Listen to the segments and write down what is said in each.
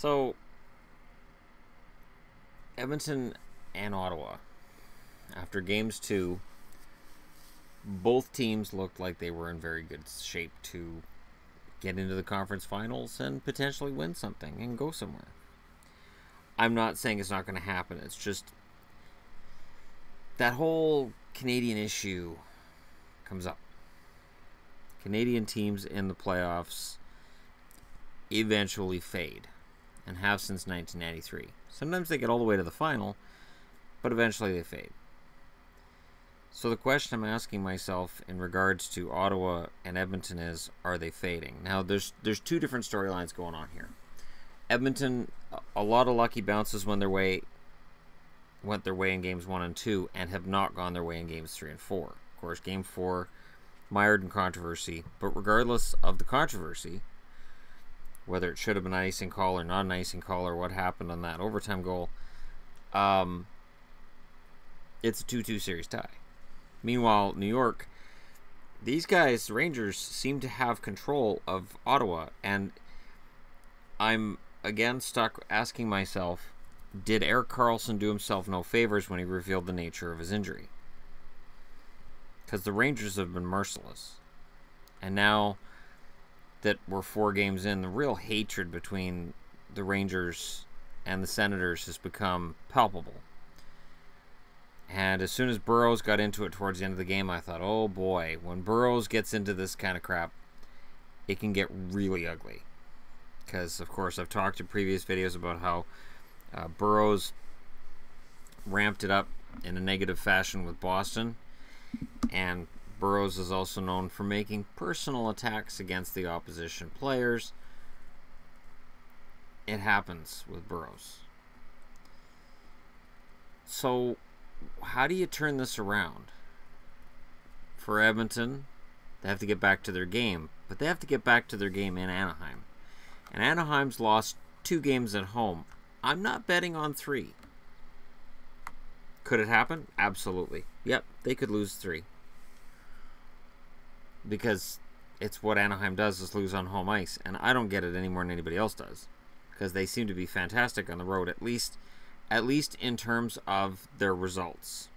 So, Edmonton and Ottawa, after games 2, both teams looked like they were in very good shape to get into the conference finals and potentially win something and go somewhere. I'm not saying it's not going to happen. It's just that whole Canadian issue comes up. Canadian teams in the playoffs eventually fade and have since 1993. Sometimes they get all the way to the final, but eventually they fade. So the question I'm asking myself in regards to Ottawa and Edmonton is, are they fading? Now, there's two different storylines going on here. Edmonton, a lot of lucky bounces went their way in games 1 and 2 and have not gone their way in games 3 and 4. Of course, game 4 mired in controversy, but regardless of the controversy, whether it should have been an icing call or not an icing call or what happened on that overtime goal, it's a 2-2 series tie. Meanwhile, New York, these guys, the Rangers, seem to have control of Ottawa, and I'm again stuck asking myself, did Erik Karlsson do himself no favors when he revealed the nature of his injury? Because the Rangers have been merciless. And now that we're 4 games in, the real hatred between the Rangers and the Senators has become palpable. And as soon as Burrows got into it towards the end of the game, I thought, oh boy, when Burrows gets into this kind of crap, it can get really ugly. Because, of course, I've talked in previous videos about how Burrows ramped it up in a negative fashion with Boston. And Burrows is also known for making personal attacks against the opposition players. It happens with Burrows. So, how do you turn this around? For Edmonton, they have to get back to their game, but they have to get back to their game in Anaheim. And Anaheim's lost 2 games at home. I'm not betting on 3. Could it happen? Absolutely. Yep, they could lose 3. Because it's what Anaheim does, is lose on home ice. And I don't get it any more than anybody else does. Because they seem to be fantastic on the road, at least in terms of their results.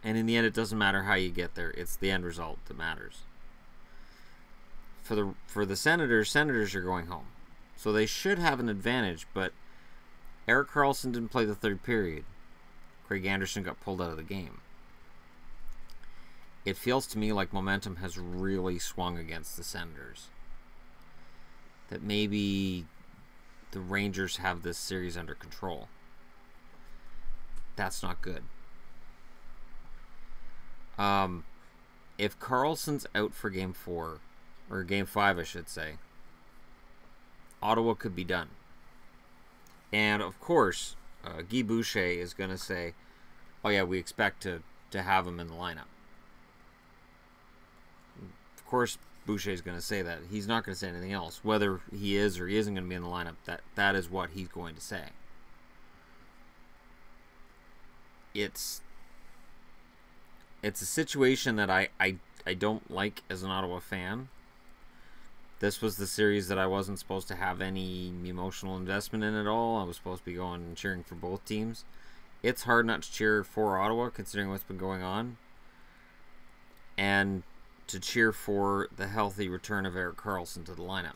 And in the end, it doesn't matter how you get there. It's the end result that matters. For the Senators are going home. So they should have an advantage, but Erik Karlsson didn't play the 3rd period. Craig Anderson got pulled out of the game. It feels to me like momentum has really swung against the Senators. That maybe the Rangers have this series under control. That's not good. If Karlsson's out for game 4, or game 5 I should say, Ottawa could be done. And of course, Guy Boucher is going to say, oh yeah, we expect to have him in the lineup. Of course, Boucher is going to say that. He's not going to say anything else. Whether he is or he isn't going to be in the lineup, that is what he's going to say. It's a situation that I don't like as an Ottawa fan. This was the series that I wasn't supposed to have any emotional investment in at all. I was supposed to be going and cheering for both teams. It's hard not to cheer for Ottawa considering what's been going on. And to cheer for the healthy return of Erik Karlsson to the lineup.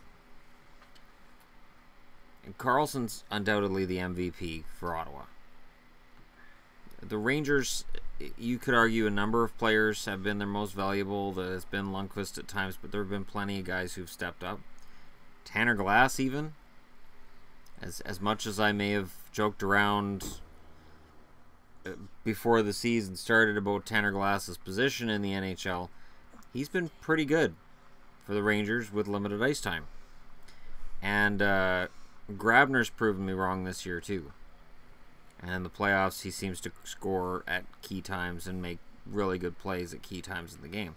And Karlsson's undoubtedly the MVP for Ottawa. The Rangers, you could argue a number of players have been their most valuable. There's been Lundqvist at times, but there have been plenty of guys who've stepped up. Tanner Glass even. As much as I may have joked around before the season started about Tanner Glass's position in the NHL, he's been pretty good for the Rangers with limited ice time. And Grabner's proven me wrong this year too. And in the playoffs, he seems to score at key times and make really good plays at key times in the game.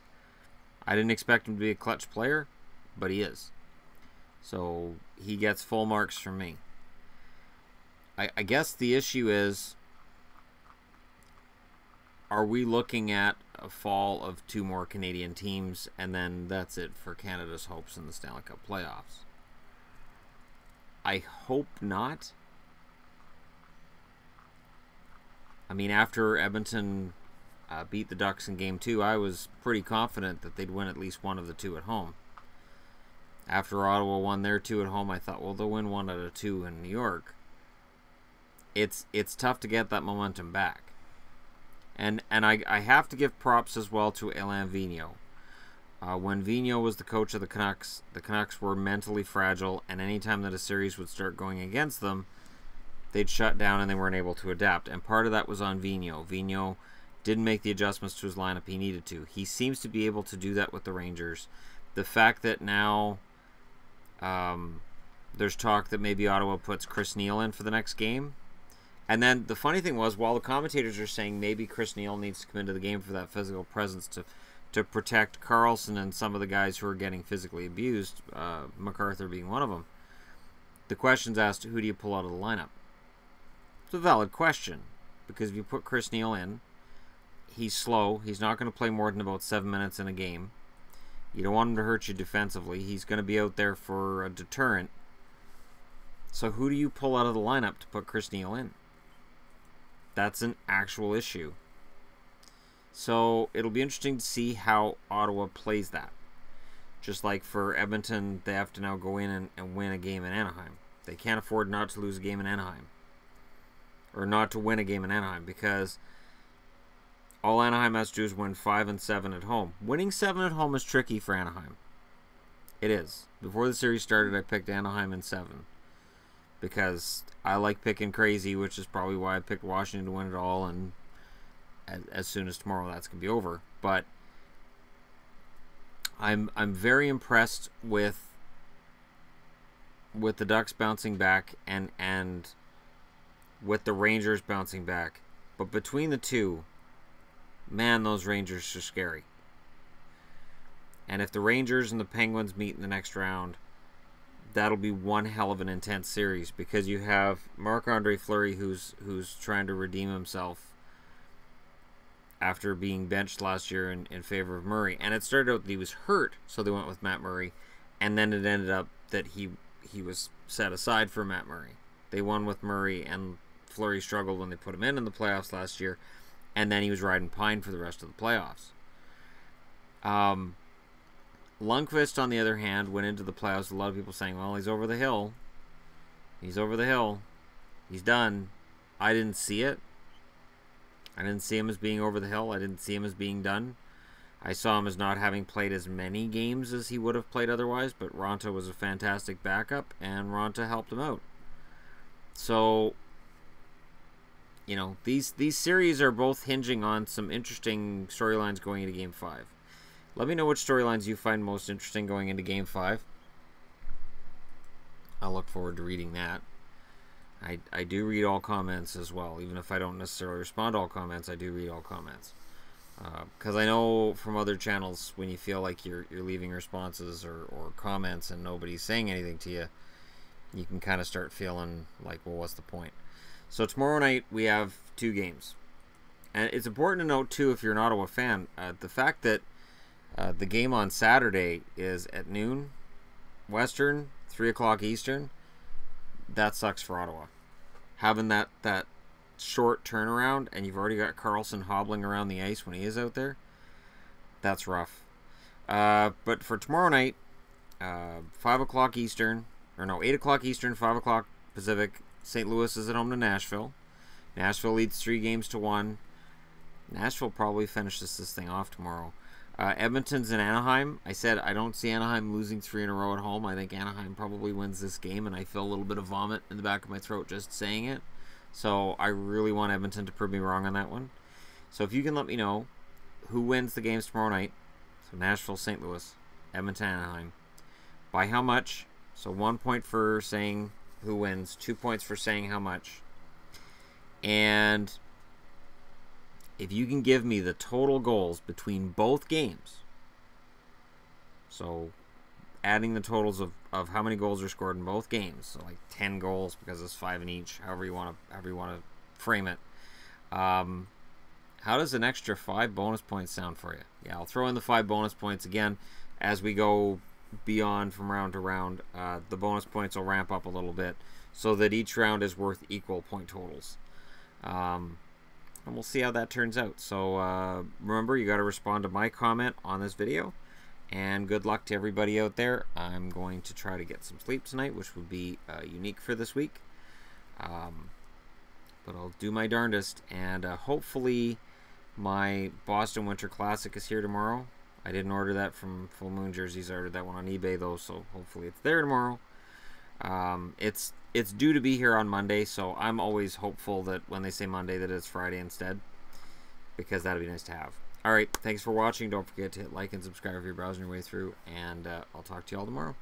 I didn't expect him to be a clutch player, but he is. So he gets full marks from me. I guess the issue is, are we looking at a fall of 2 more Canadian teams, and then that's it for Canada's hopes in the Stanley Cup playoffs? I hope not. I mean, after Edmonton beat the Ducks in Game 2, I was pretty confident that they'd win at least one of the two at home. After Ottawa won their two at home, I thought, well, they'll win one out of two in New York. It's tough to get that momentum back. And I have to give props as well to Alain Vigneault. When Vigneault was the coach of the Canucks were mentally fragile, and anytime that a series would start going against them, they'd shut down and they weren't able to adapt. And part of that was on Vigneault. Vigneault didn't make the adjustments to his lineup he needed to. He seems to be able to do that with the Rangers. The fact that now there's talk that maybe Ottawa puts Chris Neil in for the next game. And then the funny thing was, while the commentators are saying maybe Chris Neil needs to come into the game for that physical presence to protect Carlson and some of the guys who are getting physically abused, MacArthur being one of them, the question's asked, who do you pull out of the lineup? It's a valid question, because if you put Chris Neil in, he's slow. He's not going to play more than about 7 minutes in a game. You don't want him to hurt you defensively. He's going to be out there for a deterrent. So who do you pull out of the lineup to put Chris Neil in? That's an actual issue. So it'll be interesting to see how Ottawa plays that. Just like for Edmonton, they have to now go in and win a game in Anaheim. They can't afford not to lose a game in Anaheim. Or not to win a game in Anaheim, because all Anaheim has to do is win 5 and 7 at home. Winning 7 at home is tricky for Anaheim. It is. Before the series started, I picked Anaheim in 7. Because I like picking crazy, which is probably why I picked Washington to win it all, and as soon as tomorrow that's going to be over. But I'm very impressed with the Ducks bouncing back and with the Rangers bouncing back. But between the two, man, those Rangers are scary. And if the Rangers and the Penguins meet in the next round, that'll be one hell of an intense series, because you have Marc-Andre Fleury who's trying to redeem himself after being benched last year in favor of Murray. And it started out that he was hurt, so they went with Matt Murray, and then it ended up that he was set aside for Matt Murray. They won with Murray, and Fleury struggled when they put him in the playoffs last year, and then he was riding pine for the rest of the playoffs. Lundqvist, on the other hand, went into the playoffs. A lot of people saying, well, he's over the hill. He's over the hill. He's done. I didn't see it. I didn't see him as being over the hill. I didn't see him as being done. I saw him as not having played as many games as he would have played otherwise, but Ronta was a fantastic backup, and Ronta helped him out. So, you know, these series are both hinging on some interesting storylines going into Game 5. Let me know which storylines you find most interesting going into Game 5. I'll look forward to reading that. I do read all comments as well. Even if I don't necessarily respond to all comments, I do read all comments. Because I know from other channels, when you feel like you're leaving responses or comments and nobody's saying anything to you, you can kind of start feeling like, well, what's the point? So tomorrow night, we have 2 games. And it's important to note, too, if you're an Ottawa fan, the fact that the game on Saturday is at noon Western, 3 o'clock Eastern. That sucks for Ottawa. Having that short turnaround, and you've already got Carlson hobbling around the ice when he is out there, that's rough. But for tomorrow night, 5 o'clock Eastern, or no, 8 o'clock Eastern, 5 o'clock Pacific, St. Louis is at home to Nashville. Nashville leads 3-1. Nashville probably finishes this thing off tomorrow. Edmonton's in Anaheim. I said I don't see Anaheim losing 3 in a row at home. I think Anaheim probably wins this game, and I feel a little bit of vomit in the back of my throat just saying it. So I really want Edmonton to prove me wrong on that one. So if you can let me know who wins the games tomorrow night. So Nashville, St. Louis, Edmonton, Anaheim. By how much? So 1 point for saying who wins, 2 points for saying how much. And if you can give me the total goals between both games, so adding the totals of how many goals are scored in both games, so like 10 goals because it's 5 in each, however you want to frame it. How does an extra 5 bonus points sound for you? Yeah, I'll throw in the 5 bonus points again as we go beyond from round to round, the bonus points will ramp up a little bit so that each round is worth equal point totals. And we'll see how that turns out. So remember, you got to respond to my comment on this video. And good luck to everybody out there. I'm going to try to get some sleep tonight, which would be unique for this week. But I'll do my darndest. And hopefully my Boston Winter Classic is here tomorrow. I didn't order that from Full Moon Jerseys. I ordered that one on eBay, though, so hopefully it's there tomorrow. It's due to be here on Monday, so I'm always hopeful that when they say Monday that it's Friday instead, because that'd be nice to have. Alright, thanks for watching. Don't forget to hit like and subscribe if you're browsing your way through, and I'll talk to you all tomorrow.